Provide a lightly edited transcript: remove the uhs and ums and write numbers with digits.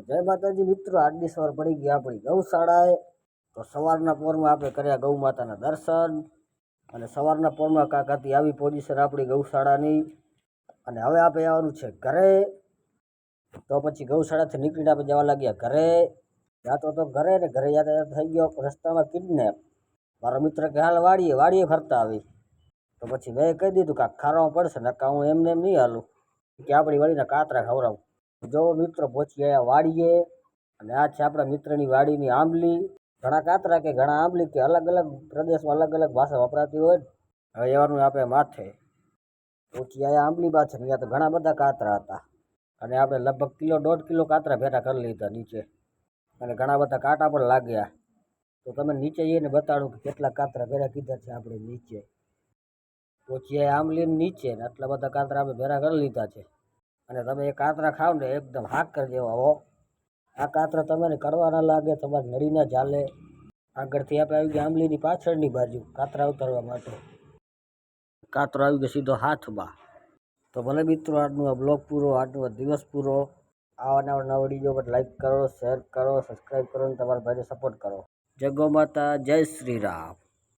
જય માતાજી મિત્રો, આજની સવાર પડી ગઈ આપણી ગૌશાળાએ. તો સવારના પોરમાં આપણે કર્યા ગૌ માતાના દર્શન અને સવારના પોરમાં કાંક હતી આવી પોઝિશન આપણી ગૌશાળાની. અને હવે આપણે આવવાનું છે ઘરે. તો પછી ગૌશાળાથી નીકળીને આપણે જવા લાગ્યા ઘરે. જાતો તો ઘરે ને ઘરે જતા થઈ ગયો રસ્તામાં કિડનેપ. મારો મિત્ર કે હાલ વાડીએ ફરતા આવી. તો પછી મેં કહી દીધું કે ખારવા પડશે નકા હું એમને એમ નહીં હાલું કે આપણી વાડીના કાતરા ખવડાવું. જો મિત્રો પહોંચી ગયા વાડીએ અને આ છે આપણા મિત્રની વાડીની આંબલી. ઘણા કાતરા કે ઘણા આંબલી કે અલગ અલગ પ્રદેશમાં અલગ અલગ ભાષા વપરાતી હોય. હવે એવાનું આપણે માથે પહોંચી આવ્યા આંબલી પાછળ. ત્યાં તો ઘણા બધા કાતરા હતા અને આપણે લગભગ 1.5 કિલો કાતરા ભેગા કરી લીધા નીચે. અને ઘણા બધા કાંટા પણ લાગ્યા. તો તમે નીચે જઈને બતાડું કે કેટલા કાતરા ભેગા કીધા છે આપણે નીચે. પહોંચી આવ્યા આંબલી નીચે ને આટલા બધા કાતરા આપણે ભેગા કરી લીધા છે. અને તમે એ કાતરા ખાવ ને એકદમ હાક કરી દેવા હો. આ કાતરા તમને કડવા ના લાગે, તમારે નડી ના ચાલે. આગળથી આપણે આવી ગયા આંબલીની પાછળની બાજુ કાતરા ઉતારવા માટે. કાતરો આવી ગયો સીધો હાથમાં. તો ભલે મિત્રો આજનો આ બ્લોગ પૂરો, આજનો આ દિવસ પૂરો. આવા નવા વિડીયો પર લાઈક કરો, શેર કરો, સબસ્ક્રાઈબ કરો અને તમારા ભાઈને સપોર્ટ કરો. જય ગૌ માતા, જય શ્રી રામ.